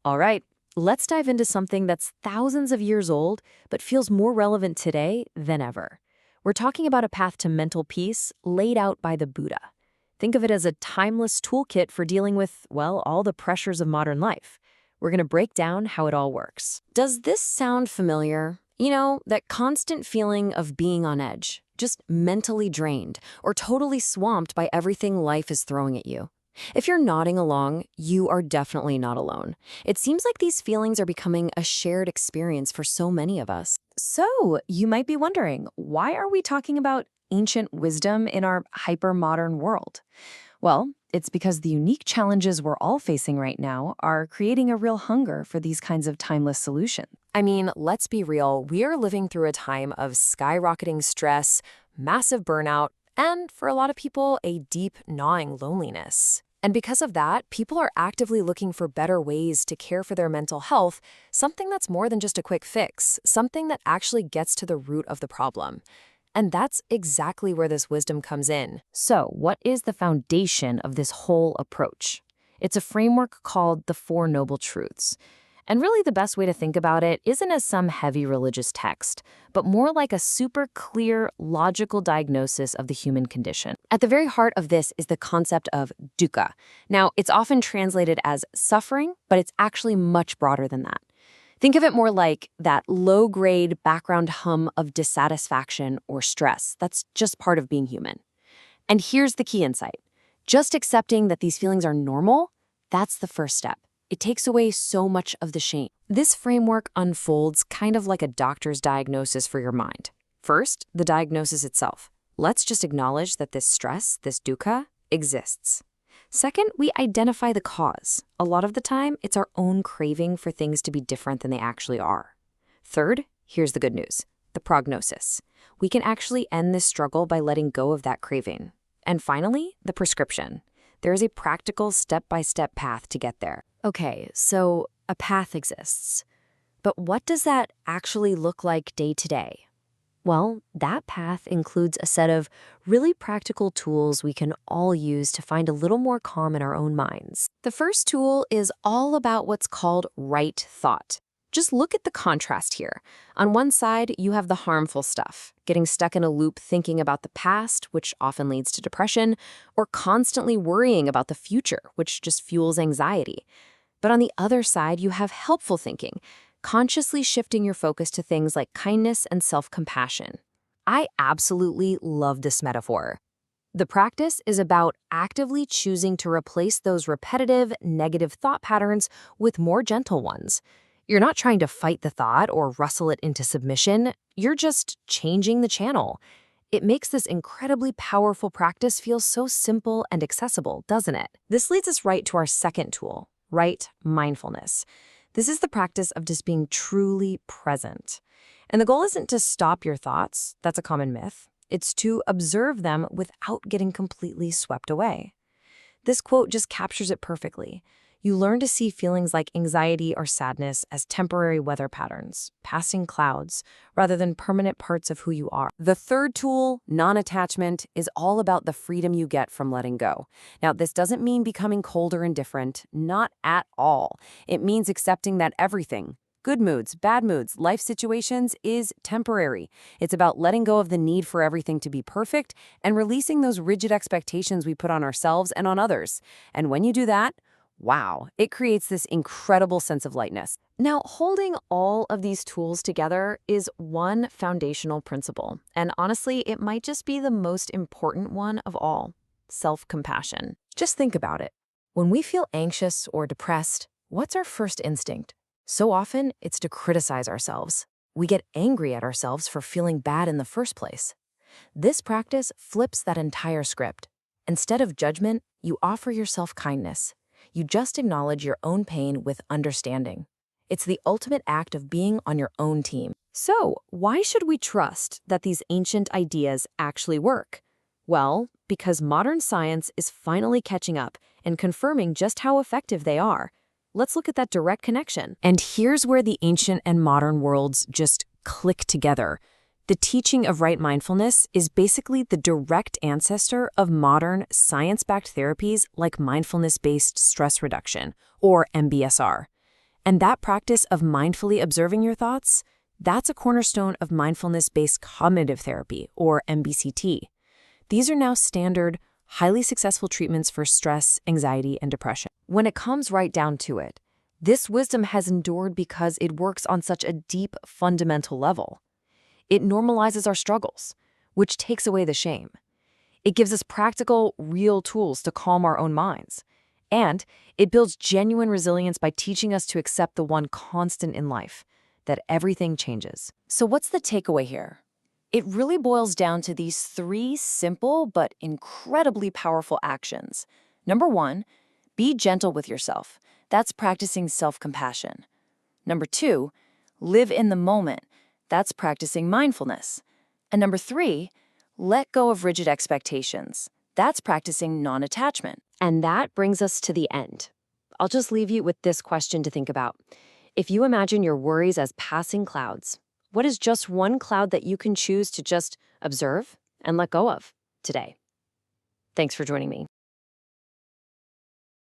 All right, let's dive into something that's thousands of years old, but feels more relevant today than ever. We're talking about a path to mental peace laid out by the Buddha. Think of it as a timeless toolkit for dealing with, well, all the pressures of modern life. We're going to break down how it all works. Does this sound familiar? You know, that constant feeling of being on edge, just mentally drained, or totally swamped by everything life is throwing at you. If you're nodding along, you are definitely not alone. It seems like these feelings are becoming a shared experience for so many of us. So, you might be wondering, why are we talking about ancient wisdom in our hyper-modern world? Well, it's because the unique challenges we're all facing right now are creating a real hunger for these kinds of timeless solutions. I mean, let's be real, we are living through a time of skyrocketing stress, massive burnout, and for a lot of people, a deep, gnawing loneliness. And because of that, people are actively looking for better ways to care for their mental health, something that's more than just a quick fix, something that actually gets to the root of the problem. And that's exactly where this wisdom comes in. So, what is the foundation of this whole approach? It's a framework called the Four Noble Truths. And really the best way to think about it isn't as some heavy religious text, but more like a super clear, logical diagnosis of the human condition. At the very heart of this is the concept of dukkha. Now, it's often translated as suffering, but it's actually much broader than that. Think of it more like that low-grade background hum of dissatisfaction or stress that's just part of being human. And here's the key insight. Just accepting that these feelings are normal, that's the first step. It takes away so much of the shame. This framework unfolds kind of like a doctor's diagnosis for your mind. First, the diagnosis itself. Let's just acknowledge that this stress, this dukkha, exists. Second, we identify the cause. A lot of the time, it's our own craving for things to be different than they actually are. Third, here's the good news, the prognosis. We can actually end this struggle by letting go of that craving. And finally, the prescription. There is a practical step-by-step path to get there. Okay, so a path exists. But what does that actually look like day to day? Well, that path includes a set of really practical tools we can all use to find a little more calm in our own minds. The first tool is all about what's called right thought. Just look at the contrast here. On one side, you have the harmful stuff, getting stuck in a loop thinking about the past, which often leads to depression, or constantly worrying about the future, which just fuels anxiety. But on the other side, you have helpful thinking, consciously shifting your focus to things like kindness and self-compassion. I absolutely love this metaphor. The practice is about actively choosing to replace those repetitive, negative thought patterns with more gentle ones. You're not trying to fight the thought or wrestle it into submission. You're just changing the channel. It makes this incredibly powerful practice feel so simple and accessible, doesn't it? This leads us right to our second tool, right mindfulness. This is the practice of just being truly present. And the goal isn't to stop your thoughts. That's a common myth. It's to observe them without getting completely swept away. This quote just captures it perfectly. You learn to see feelings like anxiety or sadness as temporary weather patterns, passing clouds, rather than permanent parts of who you are. The third tool, non-attachment, is all about the freedom you get from letting go. Now, this doesn't mean becoming cold or indifferent, not at all. It means accepting that everything, good moods, bad moods, life situations, is temporary. It's about letting go of the need for everything to be perfect and releasing those rigid expectations we put on ourselves and on others. And when you do that, wow, it creates this incredible sense of lightness. Now, holding all of these tools together is one foundational principle. And honestly, it might just be the most important one of all, self-compassion. Just think about it. When we feel anxious or depressed, what's our first instinct? So often, it's to criticize ourselves. We get angry at ourselves for feeling bad in the first place. This practice flips that entire script. Instead of judgment, you offer yourself kindness. You just acknowledge your own pain with understanding. It's the ultimate act of being on your own team. So, why should we trust that these ancient ideas actually work? Well, because modern science is finally catching up and confirming just how effective they are. Let's look at that direct connection. And here's where the ancient and modern worlds just click together. The teaching of right mindfulness is basically the direct ancestor of modern science-backed therapies like mindfulness-based stress reduction, or MBSR. And that practice of mindfully observing your thoughts, that's a cornerstone of mindfulness-based cognitive therapy, or MBCT. These are now standard, highly successful treatments for stress, anxiety, and depression. When it comes right down to it, this wisdom has endured because it works on such a deep, fundamental level. It normalizes our struggles, which takes away the shame. It gives us practical, real tools to calm our own minds. And it builds genuine resilience by teaching us to accept the one constant in life, that everything changes. So what's the takeaway here? It really boils down to these three simple but incredibly powerful actions. Number one, be gentle with yourself. That's practicing self-compassion. Number two, live in the moment. That's practicing mindfulness. And number three, let go of rigid expectations. That's practicing non-attachment. And that brings us to the end. I'll just leave you with this question to think about. If you imagine your worries as passing clouds, what is just one cloud that you can choose to just observe and let go of today? Thanks for joining me.